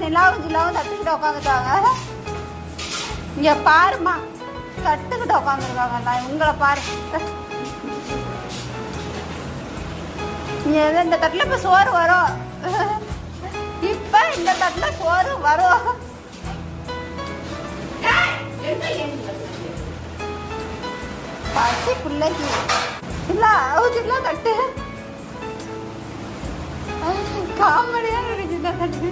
நிலாவும் ஜில்லாவும் தட்டுக்கிட்டு உட்காந்துட்டாங்க. இங்க பாருமா, தட்டுக்கிட்டு உட்காந்துருக்காங்க. நான் உங்களை பாரு. இந்த தட்டுல இப்ப சோறு வரும். இப்ப இந்த தட்டுல சோறு வரும். பசி பிள்ளைக்கு இல்ல அவுச்சுலாம் தட்டு காமெடியா இருக்கு. சின்ன தட்டு